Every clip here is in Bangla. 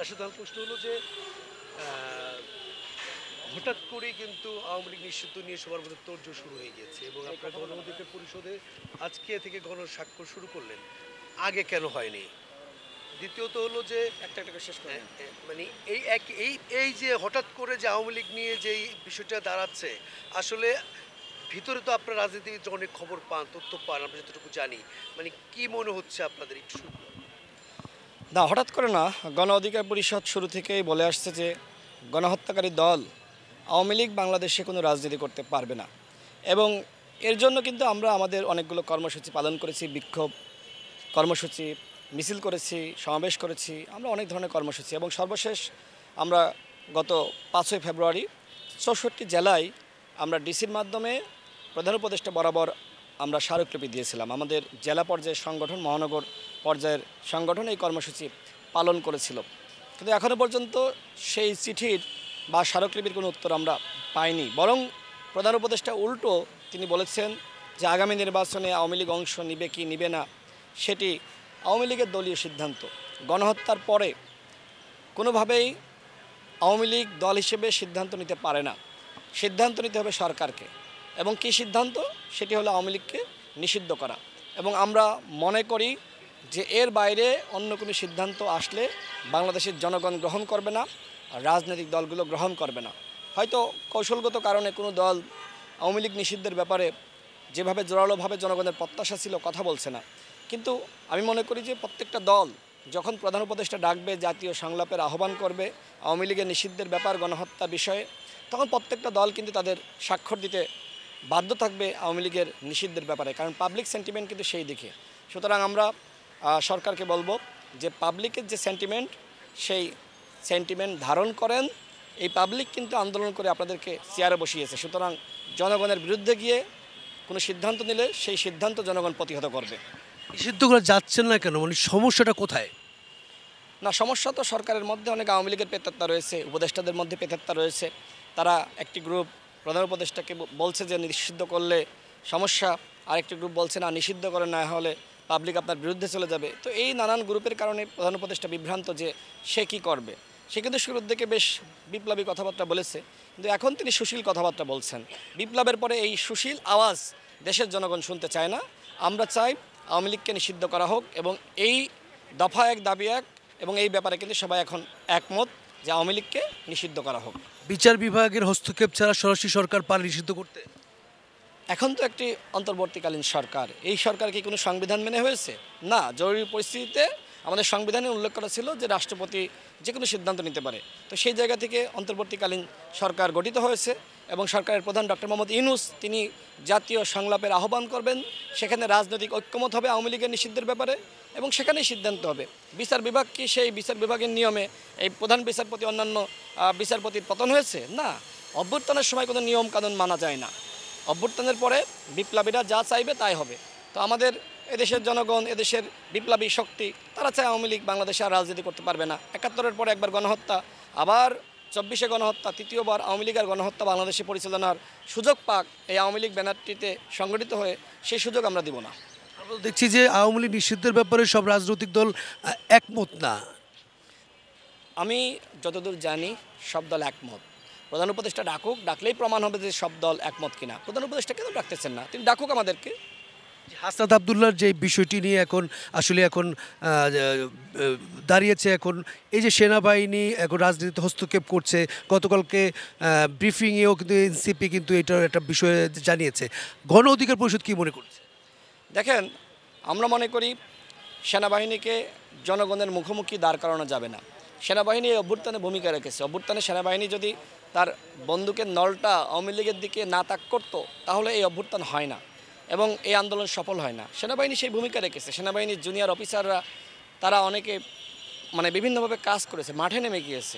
রাশেদ, আমার প্রশ্ন হলো যে হঠাৎ করে কিন্তু আওয়ামী লীগ নিষিদ্ধ নিয়ে সবার মধ্যে তোড়জোড় শুরু হয়ে গেছে এবং আপনারা গণ অধিকার পরিষদে আজকে থেকে গণস্বাক্ষর শুরু করলেন, আগে কেন হয়নি? দ্বিতীয়ত হলো যে একটা একটা করে শেষ করে নিন। মানে এই এক এই এই যে হঠাৎ করে যে আওয়ামী লীগ নিয়ে যে এই বিষয়টা দাঁড়াচ্ছে, আসলে ভিতরে তো আপনার রাজনীতিবিদ অনেক খবর পান, তথ্য পান, আমরা যতটুকু জানি, মানে কি মনে হচ্ছে আপনাদের একটু শুনুন। না, হঠাৎ করে না। গণ অধিকার পরিষদ শুরু থেকেই বলে আসছে যে গণহত্যাকারী দল আওয়ামী লীগ বাংলাদেশে কোনো রাজনীতি করতে পারবে না। এবং এর জন্য কিন্তু আমরা আমাদের অনেকগুলো কর্মসূচি পালন করেছি, বিক্ষোভ কর্মসূচি, মিছিল করেছি, সমাবেশ করেছি, আমরা অনেক ধরনের কর্মসূচি। এবং সর্বশেষ আমরা গত 5ই ফেব্রুয়ারি 64 জেলায় আমরা ডিসির মাধ্যমে প্রধান উপদেষ্টা বরাবর আমরা স্মারকলিপি দিয়েছিলাম। আমাদের জেলা পর্যায়ের সংগঠন, মহানগর পর্যায়ের সংগঠন এই কর্মসূচি পালন করেছিল। কিন্তু এখনও পর্যন্ত সেই চিঠির বা স্মারকলিপির কোনো উত্তর আমরা পাইনি। বরং প্রধান উপদেষ্টা উল্টো তিনি বলেছেন যে আগামী নির্বাচনে আওয়ামী লীগ অংশ নিবে কি নিবে না সেটি আওয়ামী লীগের দলীয় সিদ্ধান্ত। গণহত্যার পরে কোনোভাবেই আওয়ামী লীগ দল হিসেবে সিদ্ধান্ত নিতে পারে না, সিদ্ধান্ত নিতে হবে সরকারকে। এবং কী সিদ্ধান্ত? সেটি হলো আওয়ামী লীগকে নিষিদ্ধ করা। এবং আমরা মনে করি যে এর বাইরে অন্য কোনো সিদ্ধান্ত আসলে বাংলাদেশের জনগণ গ্রহণ করবে না, রাজনৈতিক দলগুলো গ্রহণ করবে না। হয়তো কৌশলগত কারণে কোনো দল আওয়ামী লীগ নিষিদ্ধের ব্যাপারে যেভাবে জোরালোভাবে জনগণের প্রত্যাশা ছিল কথা বলছে না। কিন্তু আমি মনে করি যে প্রত্যেকটা দল যখন প্রধান উপদেষ্টা ডাকবে, জাতীয় সংলাপের আহ্বান করবে আওয়ামী লীগের নিষিদ্ধের ব্যাপার, গণহত্যা বিষয়ে, তখন প্রত্যেকটা দল কিন্তু তাদের স্বাক্ষর দিতে বাধ্য থাকবে আওয়ামী লীগের নিষিদ্ধের ব্যাপারে, কারণ পাবলিক সেন্টিমেন্ট কিন্তু সেই দিকে। সুতরাং আমরা সরকারকে বলবো যে পাবলিকের যে সেন্টিমেন্ট, সেই সেন্টিমেন্ট ধারণ করেন। এই পাবলিক কিন্তু আন্দোলন করে আপনাদেরকে চেয়ারে বসিয়েছে। সুতরাং জনগণের বিরুদ্ধে গিয়ে কোনো সিদ্ধান্ত নিলে সেই সিদ্ধান্ত জনগণ প্রতিহত করবে। নিষিদ্ধ করে যাচ্ছেন না কেন, মানে সমস্যাটা কোথায়? না, সমস্যা তো সরকারের মধ্যে অনেক আওয়ামী লীগের প্রেতাত্মা রয়েছে, উপদেষ্টাদের মধ্যে প্রেতাত্মা রয়েছে। তারা একটি গ্রুপ প্রধান উপদেষ্টাকে বলছে যে নিষিদ্ধ করলে সমস্যা, আরেকটি গ্রুপ বলছে না নিষিদ্ধ করে না হলে পাবলিক আপনার বিরুদ্ধে চলে যাবে। তো এই নানান গ্রুপের কারণে প্রধান উপদেষ্টা বিভ্রান্ত যে সে কী করবে। সে কিন্তু শুরুর দিকে বেশ বিপ্লবী কথাবার্তা বলেছে, কিন্তু এখন তিনি সুশীল কথাবার্তা বলছেন। বিপ্লবের পরে এই সুশীল আওয়াজ দেশের জনগণ শুনতে চায় না। আমরা চাই আওয়ামী লীগকে নিষিদ্ধ করা হোক, এবং এই দফা এক দাবি এক, এবং এই ব্যাপারে কিন্তু সবাই এখন একমত যে আওয়ামী লীগকে নিষিদ্ধ করা হোক। বিচার বিভাগের হস্তক্ষেপ ছাড়া সরাসরি সরকার পারে নিষিদ্ধ করতে? এখন তো একটি অন্তর্বর্তীকালীন সরকার, এই সরকার কি কোনো সংবিধান মেনে হয়েছে? না, জরুরি পরিস্থিতিতে আমাদের সংবিধানে উল্লেখ করা ছিল যে রাষ্ট্রপতি যে কোনো সিদ্ধান্ত নিতে পারে। তো সেই জায়গা থেকে অন্তর্বর্তীকালীন সরকার গঠিত হয়েছে, এবং সরকারের প্রধান ডক্টর মোহাম্মদ ইউনূস তিনি জাতীয় সংলাপের আহ্বান করবেন। সেখানে রাজনৈতিক ঐক্যমত হবে আওয়ামী লীগের নিষিদ্ধের ব্যাপারে, এবং সেখানেই সিদ্ধান্ত হবে। বিচার বিভাগ কি সেই বিচার বিভাগের নিয়মে এই প্রধান বিচারপতি অন্যান্য বিচারপতির পতন হয়েছে? না, অভ্যুত্থানের সময় কোনো নিয়ম কানুন মানা যায় না। অভ্যুত্থানের পরে বিপ্লবীরা যা চাইবে তাই হবে। তো আমাদের এদেশের জনগণ, এদেশের বিপ্লবী শক্তি, তারা চায় আওয়ামী লীগ বাংলাদেশে আর রাজনীতি করতে পারবে না। 71-এর পরে একবার গণহত্যা, আবার 24-এ গণহত্যা, তৃতীয়বার আওয়ামী লীগের গণহত্যা বাংলাদেশে পরিচালনার সুযোগ পাক এই আওয়ামী লীগ ব্যানারটিতে সংগঠিত হয়ে, সেই সুযোগ আমরা দিব না। আমরা দেখছি যে আওয়ামী লীগ নিষিদ্ধের ব্যাপারে সব রাজনৈতিক দল একমত না। আমি যতদূর জানি সব দল একমত। প্রধান উপদেষ্টা ডাকুক, ডাকলেই প্রমাণ হবে যে সব দল একমত কিনা। প্রধান উপদেষ্টা কেন ডাকতেছেন না? তিনি ডাকুক আমাদেরকে। হাসনাত আবদুল্লাহর যে বিষয়টি নিয়ে এখন আসলে এখন দাঁড়িয়েছে, এখন এই যে সেনাবাহিনী এখন রাজনীতিতে হস্তক্ষেপ করছে, গতকালকে ব্রিফিংয়েও কিন্তু এনসিপি কিন্তু এটার একটা বিষয়ে জানিয়েছে। গণ অধিকার পরিষদ কী মনে করছে? দেখেন, আমরা মনে করি সেনাবাহিনীকে জনগণের মুখোমুখি দাঁড় করানো যাবে না। সেনাবাহিনী এই অভ্যুত্থানে ভূমিকা রেখেছে। অভ্যুত্থানে সেনাবাহিনী যদি তার বন্দুকের নলটা আওয়ামী লীগের দিকে না তাক করতো, তাহলে এই অভ্যুত্থান হয় না এবং এই আন্দোলন সফল হয় না। সেনাবাহিনী সেই ভূমিকা রেখেছে। সেনাবাহিনীর জুনিয়র অফিসাররা তারা অনেকে বিভিন্নভাবে কাজ করেছে, মাঠে নেমে গিয়েছে।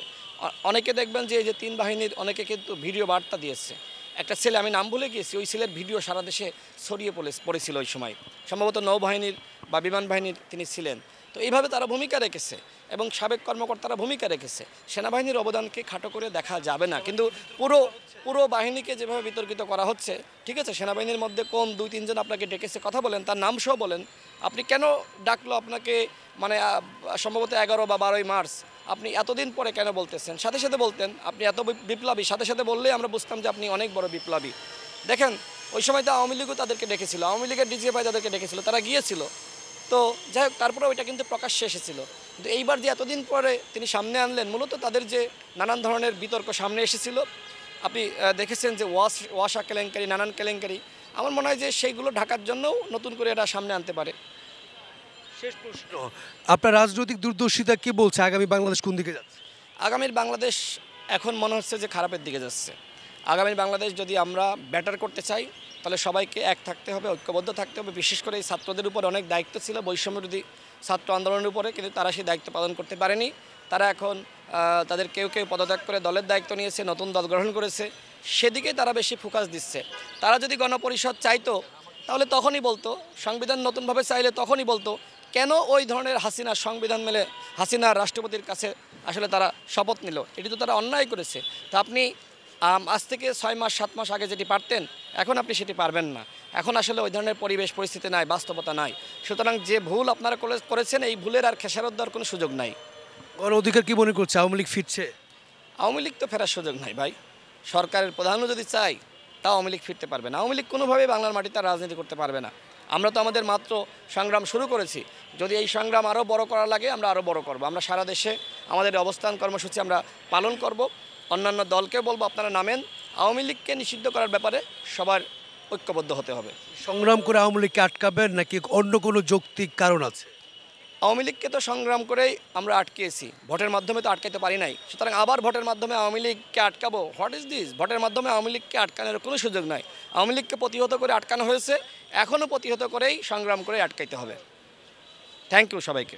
অনেকে দেখবেন যে এই যে 3 বাহিনীর অনেকে কিন্তু ভিডিও বার্তা দিয়েছে। একটা ছেলে, আমি নাম ভুলে গিয়েছি, ওই ছেলের ভিডিও সারা দেশে ছড়িয়ে পড়েছিল ওই সময়। সম্ভবত নৌবাহিনীর বা বিমান বাহিনীর তিনি ছিলেন। তো এইভাবে তারা ভূমিকা রেখেছে এবং সাবেক কর্মকর্তারা ভূমিকা রেখেছে। সেনাবাহিনীর অবদানকে খাটো করে দেখা যাবে না, কিন্তু পুরো পুরো বাহিনীকে যেভাবে বিতর্কিত করা হচ্ছে, ঠিক আছে, সেনাবাহিনীর মধ্যে কোন 2-3 জন আপনাকে ডেকেছে, কথা বলেন, তার নাম সহ বলেন। আপনি কেন ডাকলো আপনাকে, মানে সম্ভবত 11 বা 12ই মার্চ, আপনি এতদিন পরে কেন বলতেছেন? সাথে সাথে বলতেন, আপনি এত বিপ্লবী, সাথে সাথে বললেই আমরা বুঝতাম যে আপনি অনেক বড় বিপ্লবী। দেখেন ওই সময় তো আওয়ামী লীগও তাদেরকে ডেকেছিল, আওয়ামী লীগের ডিজিএফআই তাদেরকে ডেকেছিল, তারা গিয়েছিল। তো যাই হোক, তারপরে ওইটা কিন্তু প্রকাশ্যে এসেছিল। কিন্তু এইবার যে এতদিন পরে তিনি সামনে আনলেন, মূলত তাদের যে নানান ধরনের বিতর্ক সামনে এসেছিল, আপনি দেখেছেন যে ওয়াসা কেলেঙ্কারি, নানান কেলেঙ্কারি, আমার মনে হয় যে সেইগুলো ঢাকার জন্যও নতুন করে এটা সামনে আনতে পারে। শেষ প্রশ্ন, আপনার রাজনৈতিক দূরদর্শিতা কি বলছে আগামী বাংলাদেশ কোন দিকে যাচ্ছে? আগামীর বাংলাদেশ এখন মনে হচ্ছে যে খারাপের দিকে যাচ্ছে। আগামীর বাংলাদেশ যদি আমরা বেটার করতে চাই, তাহলে সবাইকে এক থাকতে হবে, ঐক্যবদ্ধ থাকতে হবে। বিশেষ করে এই ছাত্রদের উপর অনেক দায়িত্ব ছিল বৈষম্যবিরোধী ছাত্র আন্দোলনের উপরে, কিন্তু তারা সেই দায়িত্ব পালন করতে পারেনি। তারা এখন তাদের কেউ কেউ পদত্যাগ করে দলের দায়িত্ব নিয়েছে, নতুন দল গ্রহণ করেছে, সেদিকে তারা বেশি ফোকাস দিচ্ছে। তারা যদি গণপরিষদ চাইতো তাহলে তখনই বলতো, সংবিধান নতুনভাবে চাইলে তখনই বলতো, কেন ওই ধরনের হাসিনার সংবিধান মেলে হাসিনার রাষ্ট্রপতির কাছে আসলে তারা শপথ নিল? এটি তো তারা অন্যায় করেছে। তা আপনি আজ থেকে 6 মাস 7 মাস আগে যেটি পারতেন, এখন আপনি সেটি পারবেন না। এখন আসলে ওই ধরনের পরিবেশ পরিস্থিতি নাই, বাস্তবতা নাই। সুতরাং যে ভুল আপনারা করেছেন, এই ভুলের আর খেসারত দেওয়ার কোনো সুযোগ নাই। গণ অধিকার কি মনে করছে, আওয়ামী লীগ ফিরছে? আওয়ামী লীগ তো ফেরার সুযোগ নাই ভাই। সরকারের প্রধানও যদি চাই, তা আওয়ামী লীগ ফিরতে পারবে না। আওয়ামী লীগ কোনোভাবেই বাংলার মাটিতে আর রাজনীতি করতে পারবে না। আমরা তো আমাদের মাত্র সংগ্রাম শুরু করেছি। যদি এই সংগ্রাম আরও বড় করা লাগে, আমরা আরও বড় করব। আমরা সারা দেশে আমাদের অবস্থান কর্মসূচি আমরা পালন করব। অন্যান্য দলকে বলবো, আপনারা নামেন। আওয়ামী লীগকে নিষিদ্ধ করার ব্যাপারে সবার ঐক্যবদ্ধ হতে হবে। সংগ্রাম করে আওয়ামী লীগকে আটকাবেন নাকি অন্য কোনো যৌক্তিক কারণ আছে? আওয়ামী লীগকে তো সংগ্রাম করেই আমরা আটকেছি, ভোটের মাধ্যমে তো আটকাতে পারি নাই। সুতরাং আবার ভোটের মাধ্যমে আওয়ামী লীগকে আটকাবো? What is this? ভোটের মাধ্যমে আওয়ামী লীগকে আটকানোর কোনো সুযোগ নাই। আওয়ামী লীগকে প্রতিহত করে আটকানো হয়েছে, এখনও প্রতিহত করেই সংগ্রাম করে আটকাইতে হবে। থ্যাংক ইউ সবাইকে।